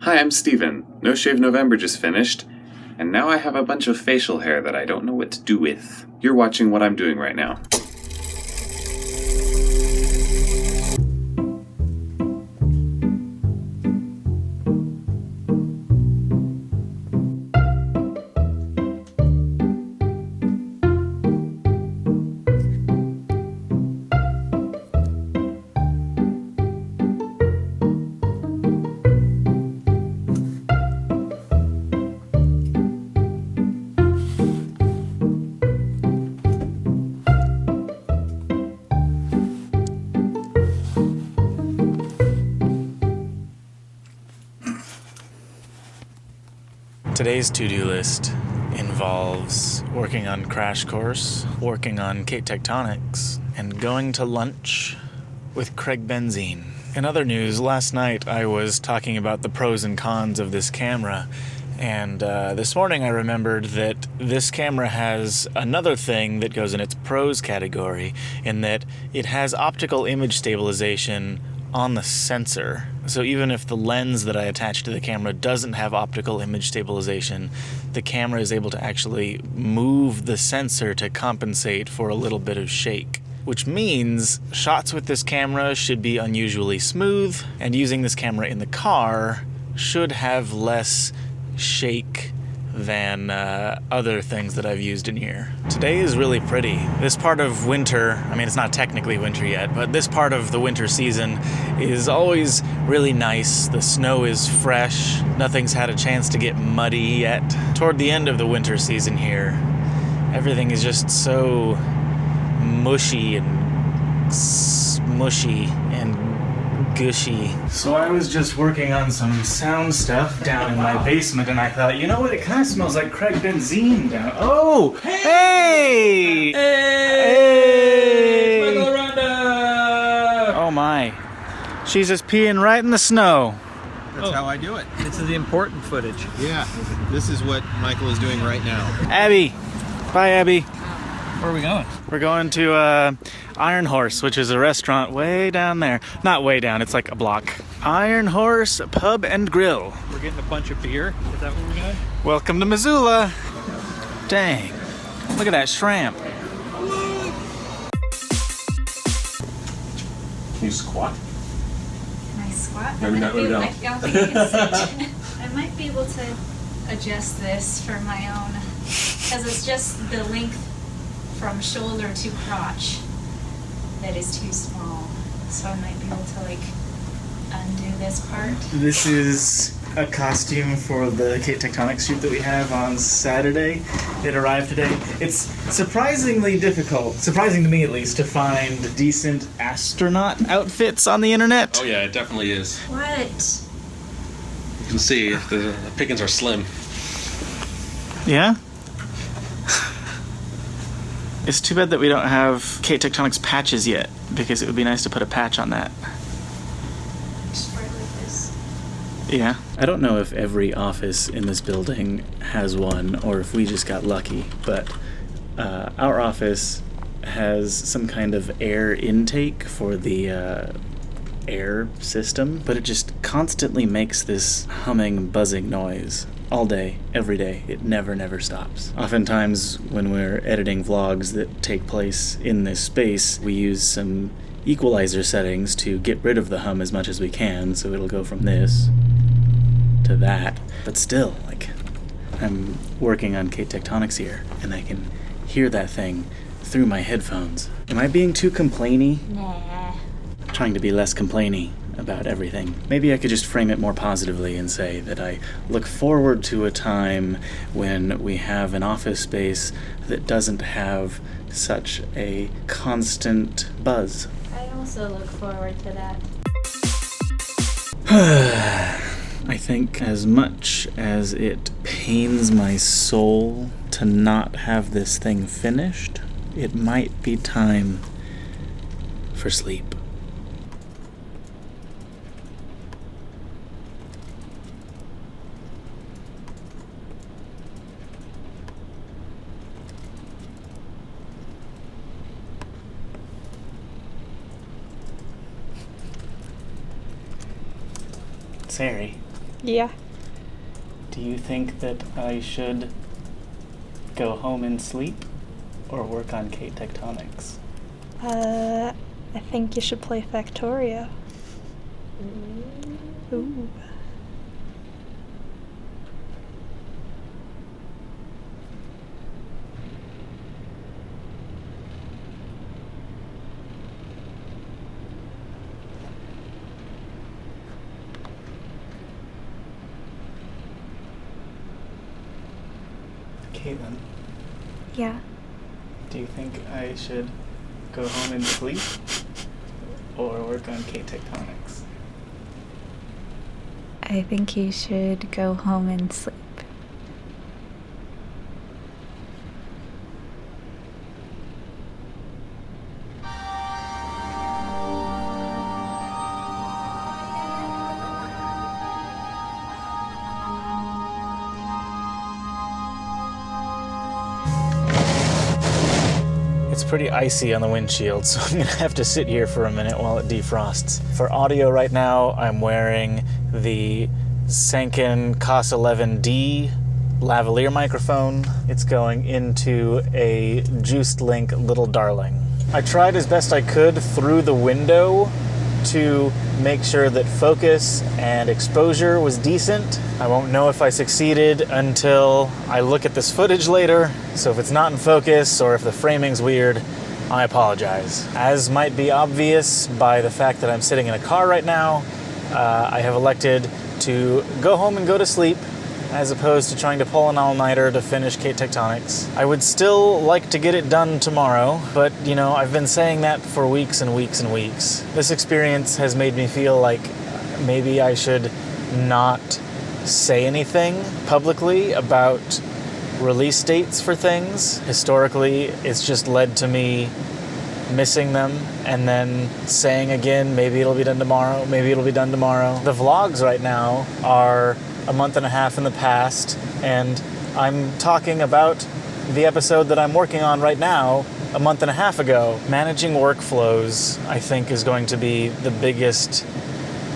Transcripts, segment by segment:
Hi, I'm Steven. No Shave November just finished, and now I have a bunch of facial hair that I don't know what to do with. You're watching what I'm doing right now. Today's to-do list involves working on Crash Course, working on Kate Tectonics, and going to lunch with Craig Benzine. In other news, last night I was talking about the pros and cons of this camera, and this morning I remembered that this camera has another thing that goes in its pros category, in that it has optical image stabilization on the sensor. So even if the lens that I attach to the camera doesn't have optical image stabilization, the camera is able to actually move the sensor to compensate for a little bit of shake. Which means shots with this camera should be unusually smooth, and using this camera in the car should have less shake than other things that I've used in here. Today is really pretty. This part of winter, I mean it's not technically winter yet, but this part of the winter season is always really nice. The snow is fresh, nothing's had a chance to get muddy yet. Toward the end of the winter season here, everything is just so mushy and smushy and gushy. So I was just working on some sound stuff down in my basement, and I thought, you know what, it kind of smells like Craig Benzine down. Oh! Hey! Hey! Michael Rhonda! Oh my. She's just peeing right in the snow. That's how I do it. This is the important footage. Yeah, this is what Michael is doing right now. Abby. Bye, Abby. Where are we going? We're going to Iron Horse, which is a restaurant way down there. Not way down, it's like a block. Iron Horse Pub and Grill. We're getting a bunch of beer. Is that what we're doing? Welcome to Missoula. Dang. Look at that shrimp. Can you squat? Can I squat? Maybe not, maybe I not. don't think you can sit. I might be able to adjust this for my own, because it's just the length from shoulder to crotch that is too small. So I might be able to undo this part. This is a costume for the Kate Tectonics shoot that we have on Saturday. It arrived today. It's surprisingly difficult, surprising to me at least, to find decent astronaut outfits on the internet. Oh yeah, it definitely is. What? You can see the pickings are slim. Yeah? It's too bad that we don't have Kate Tectonics patches yet, because it would be nice to put a patch on that. Just wear it like this. Yeah. I don't know if every office in this building has one, or if we just got lucky, but our office has some kind of air intake for the air system, but it just constantly makes this humming, buzzing noise. All day, every day. It never stops. Oftentimes, when we're editing vlogs that take place in this space, we use some equalizer settings to get rid of the hum as much as we can, so it'll go from this to that. But still, I'm working on Kate Tectonics here, and I can hear that thing through my headphones. Am I being too complainy? Nah. I'm trying to be less complainy about everything. Maybe I could just frame it more positively and say that I look forward to a time when we have an office space that doesn't have such a constant buzz. I also look forward to that. I think as much as it pains my soul to not have this thing finished, it might be time for sleep. Sari, Yeah. Do you think that I should go home and sleep or work on Kate Tectonics? I think you should play Factorio. Ooh. Katelyn, Yeah. do you think I should go home and sleep or work on Kate Tectonics? I think you should go home and sleep. It's pretty icy on the windshield, so I'm gonna have to sit here for a minute while it defrosts. For audio right now, I'm wearing the Sanken COS 11D lavalier microphone. It's going into a Juiced Link Little Darling. I tried as best I could through the window to make sure that focus and exposure was decent. I won't know if I succeeded until I look at this footage later, so if it's not in focus or if the framing's weird, I apologize. As might be obvious by the fact that I'm sitting in a car right now, I have elected to go home and go to sleep as opposed to trying to pull an all-nighter to finish Kate Tectonics. I would still like to get it done tomorrow, but you know, I've been saying that for weeks and weeks and weeks. This experience has made me feel like maybe I should not say anything publicly about release dates for things. Historically, it's just led to me missing them and then saying again, maybe it'll be done tomorrow, maybe it'll be done tomorrow. The vlogs right now are a month and a half in the past, and I'm talking about the episode that I'm working on right now a month and a half ago. Managing workflows, I think, is going to be the biggest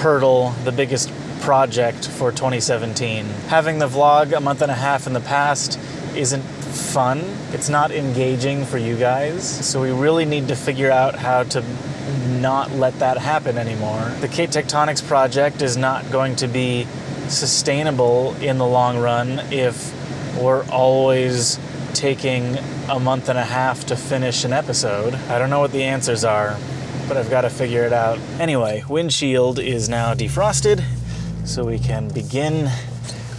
hurdle, the biggest project for 2017. Having the vlog a month and a half in the past isn't fun. It's not engaging for you guys. So we really need to figure out how to not let that happen anymore. The Kate Tectonics project is not going to be sustainable in the long run if we're always taking a month and a half to finish an episode. I don't know what the answers are, but I've got to figure it out. Anyway, windshield is now defrosted, so we can begin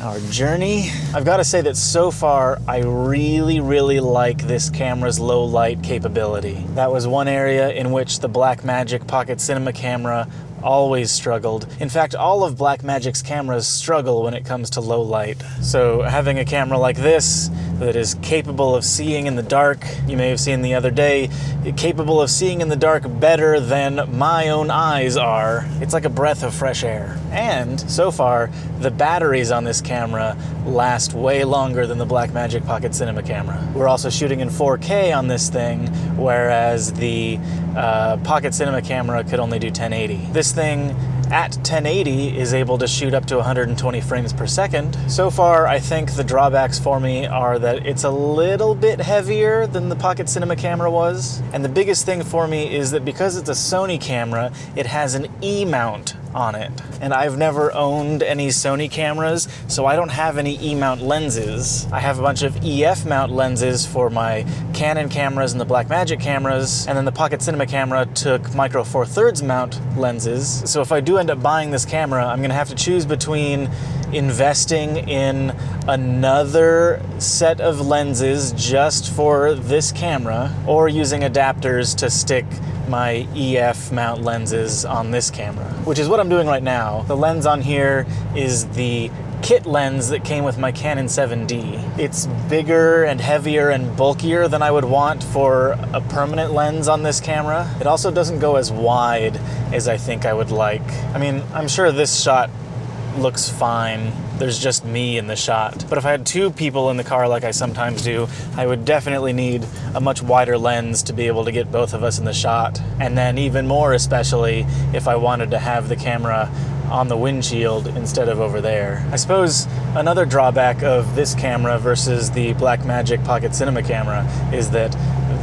our journey. I've got to say that so far, I really, really like this camera's low light capability. That was one area in which the Blackmagic Pocket Cinema camera always struggled. In fact, all of Blackmagic's cameras struggle when it comes to low light. So having a camera like this that is capable of seeing in the dark, you may have seen the other day, capable of seeing in the dark better than my own eyes are. It's like a breath of fresh air. And so far, the batteries on this camera last way longer than the Blackmagic Pocket Cinema camera. We're also shooting in 4K on this thing, whereas the Pocket Cinema camera could only do 1080. This thing at 1080 is able to shoot up to 120 frames per second. So far, I think the drawbacks for me are that it's a little bit heavier than the Pocket Cinema camera was. And the biggest thing for me is that because it's a Sony camera, it has an E-mount on it. And I've never owned any Sony cameras, so I don't have any E-mount lenses. I have a bunch of EF mount lenses for my Canon cameras and the Blackmagic cameras, and then the Pocket Cinema camera took micro 4/3 mount lenses. So if I do end up buying this camera, I'm gonna have to choose between investing in another set of lenses just for this camera, or using adapters to stick my EF mount lenses on this camera, which is what I'm doing right now. The lens on here is the kit lens that came with my Canon 7D. It's bigger and heavier and bulkier than I would want for a permanent lens on this camera. It also doesn't go as wide as I think I would like. I mean, I'm sure this shot looks fine. There's just me in the shot. But if I had two people in the car like I sometimes do, I would definitely need a much wider lens to be able to get both of us in the shot. And then even more especially if I wanted to have the camera on the windshield instead of over there. I suppose another drawback of this camera versus the Blackmagic Pocket Cinema camera is that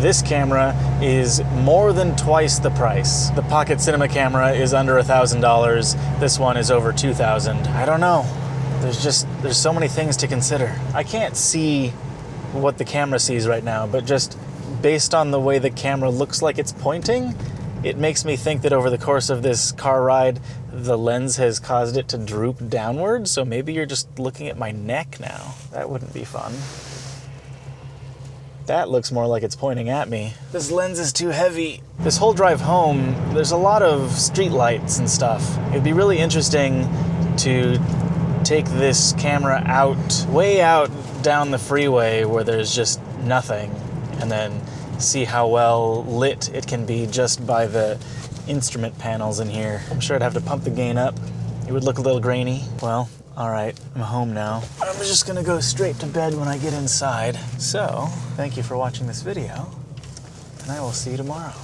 this camera is more than twice the price. The Pocket Cinema camera is under $1,000. This one is over $2,000. I don't know. There's so many things to consider. I can't see what the camera sees right now, but just based on the way the camera looks like it's pointing, it makes me think that over the course of this car ride, the lens has caused it to droop downward, so maybe you're just looking at my neck now. That wouldn't be fun. That looks more like it's pointing at me. This lens is too heavy. This whole drive home, there's a lot of street lights and stuff. It'd be really interesting to take this camera out, way out down the freeway where there's just nothing, and then see how well lit it can be just by the instrument panels in here. I'm sure I'd have to pump the gain up. It would look a little grainy. Well, all right, I'm home now. I'm just gonna go straight to bed when I get inside. So, thank you for watching this video, and I will see you tomorrow.